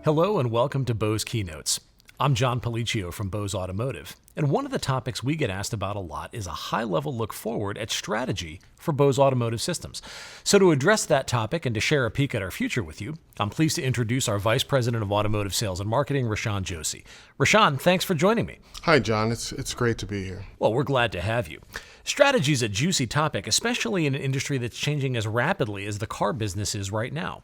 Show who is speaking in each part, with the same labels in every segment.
Speaker 1: Hello and welcome to Bose Keynotes. I'm John Policio from Bose Automotive, and one of the topics we get asked about a lot is a high-level look forward at strategy for Bose Automotive Systems. So to address that topic and to share a peek at our future with you, I'm pleased to introduce our Vice President of Automotive Sales and Marketing, Rashan Joshi. Rashan, thanks for joining me.
Speaker 2: Hi, John. It's great to be here.
Speaker 1: Well, we're glad to have you. Strategy is a juicy topic, especially in an industry that's changing as rapidly as the car business is right now.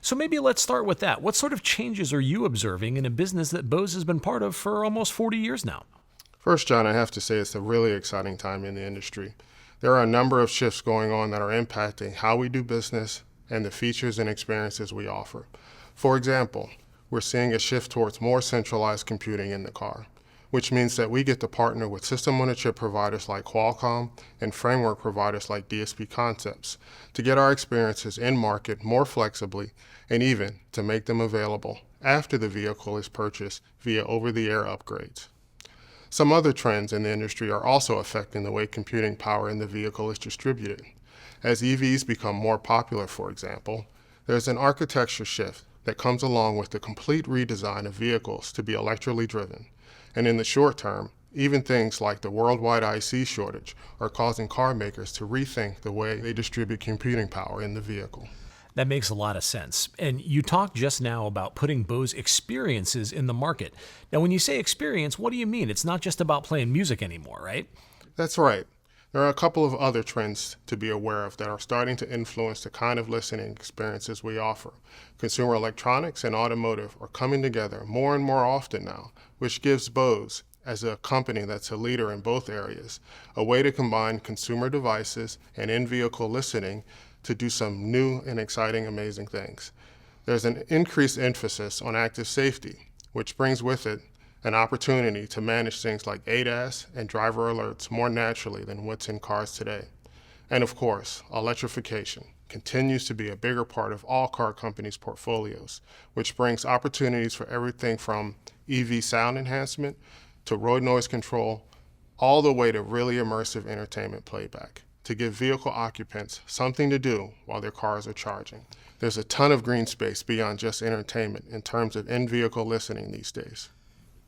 Speaker 1: So maybe let's start with that. What sort of changes are you observing in a business that Bose has been part of for almost 40 years now?
Speaker 2: First, John, I have to say it's a really exciting time in the industry. There are a number of shifts going on that are impacting how we do business and the features and experiences we offer. For example, we're seeing a shift towards more centralized computing in the car, which means that we get to partner with system-on-a-chip providers like Qualcomm and framework providers like DSP Concepts to get our experiences in market more flexibly and even to make them available after the vehicle is purchased via over-the-air upgrades. Some other trends in the industry are also affecting the way computing power in the vehicle is distributed. As EVs become more popular, for example, there's an architecture shift that comes along with the complete redesign of vehicles to be electrically driven. And in the short term, even things like the worldwide IC shortage are causing car makers to rethink the way they distribute computing power in the vehicle.
Speaker 1: That makes a lot of sense. And you talked just now about putting Bose experiences in the market. Now, when you say experience, what do you mean? It's not just about playing music anymore, right?
Speaker 2: That's right. There are a couple of other trends to be aware of that are starting to influence the kind of listening experiences we offer. Consumer electronics and automotive are coming together more and more often now, which gives Bose, as a company that's a leader in both areas, a way to combine consumer devices and in-vehicle listening to do some new and exciting, amazing things. There's an increased emphasis on active safety, which brings with it an opportunity to manage things like ADAS and driver alerts more naturally than what's in cars today. And of course, electrification continues to be a bigger part of all car companies' portfolios, which brings opportunities for everything from EV sound enhancement to road noise control, all the way to really immersive entertainment playback, to give vehicle occupants something to do while their cars are charging. There's a ton of green space beyond just entertainment in terms of in-vehicle listening these days.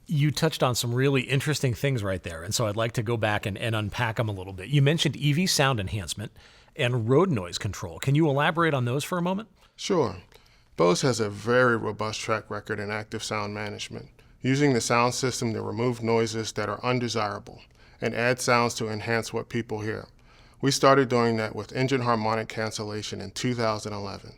Speaker 1: You touched on some really interesting things right there, and so I'd like to go back and unpack them a little bit. You mentioned EV sound enhancement and road noise control. Can you elaborate on those for a moment?
Speaker 2: Sure. Bose has a very robust track record in active sound management, using the sound system to remove noises that are undesirable and add sounds to enhance what people hear. We started doing that with engine harmonic cancellation in 2011.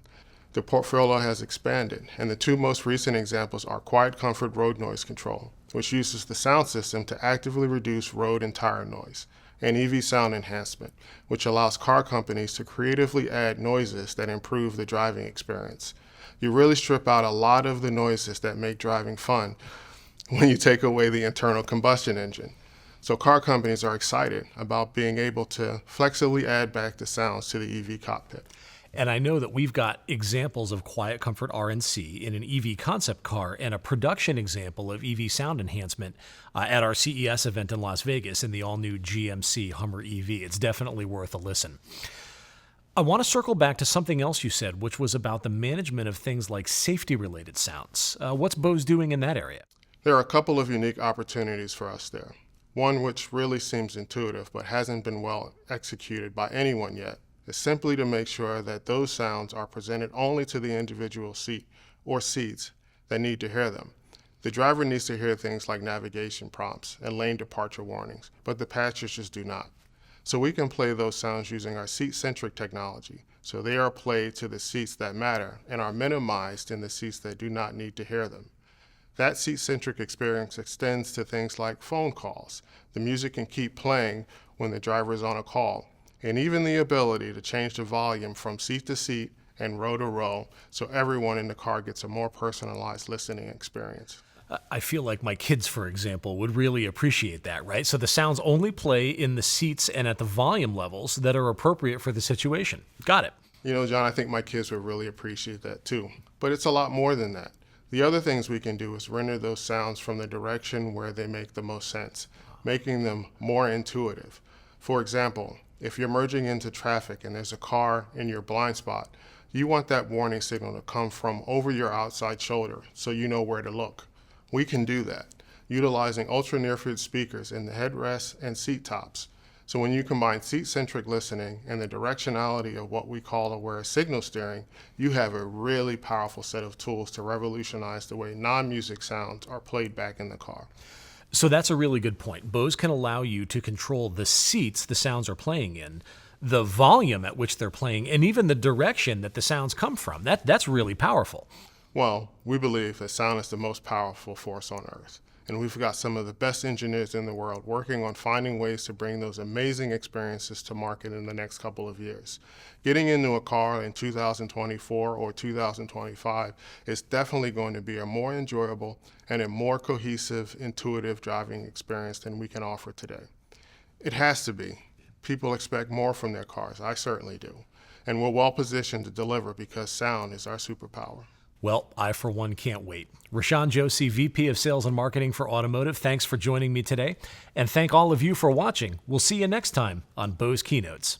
Speaker 2: The portfolio has expanded, and the two most recent examples are Quiet Comfort Road Noise Control, which uses the sound system to actively reduce road and tire noise, and EV Sound Enhancement, which allows car companies to creatively add noises that improve the driving experience. You really strip out a lot of the noises that make driving fun when you take away the internal combustion engine. So car companies are excited about being able to flexibly add back the sounds to the EV cockpit.
Speaker 1: And I know that we've got examples of Quiet Comfort RNC in an EV concept car and a production example of EV sound enhancement at our CES event in Las Vegas in the all-new GMC Hummer EV. It's definitely worth a listen. I want to circle back to something else you said, which was about the management of things like safety-related sounds. What's Bose doing in that area?
Speaker 2: There are a couple of unique opportunities for us there. One which really seems intuitive but hasn't been well executed by anyone yet is simply to make sure that those sounds are presented only to the individual seat or seats that need to hear them. The driver needs to hear things like navigation prompts and lane departure warnings, but the passengers do not. So we can play those sounds using our seat-centric technology, so they are played to the seats that matter and are minimized in the seats that do not need to hear them. That seat-centric experience extends to things like phone calls. The music can keep playing when the driver is on a call, and even the ability to change the volume from seat to seat and row to row so everyone in the car gets a more personalized listening experience.
Speaker 1: I feel like my kids, for example, would really appreciate that, right? So the sounds only play in the seats and at the volume levels that are appropriate for the situation. Got it.
Speaker 2: You know, John, I think my kids would really appreciate that too. But it's a lot more than that. The other things we can do is render those sounds from the direction where they make the most sense, making them more intuitive. For example, if you're merging into traffic and there's a car in your blind spot, You want that warning signal to come from over your outside shoulder so you know where to look. We can do that, utilizing ultra-near-field speakers in the headrests and seat tops. So when you combine seat-centric listening and the directionality of what we call aware signal steering, you have a really powerful set of tools to revolutionize the way non-music sounds are played back in the car.
Speaker 1: So that's a really good point. Bose can allow you to control the seats the sounds are playing in, the volume at which they're playing, and even the direction that the sounds come from. That's really powerful.
Speaker 2: Well, we believe that sound is the most powerful force on earth. And we've got some of the best engineers in the world working on finding ways to bring those amazing experiences to market in the next couple of years. Getting into a car in 2024 or 2025 is definitely going to be a more enjoyable and a more cohesive, intuitive driving experience than we can offer today. It has to be. People expect more from their cars. I certainly do. And we're well positioned to deliver because sound is our superpower.
Speaker 1: Well, I, for one, can't wait. Rashawn Josie, VP of Sales and Marketing for Automotive, thanks for joining me today. And thank all of you for watching. We'll see you next time on Bose Keynotes.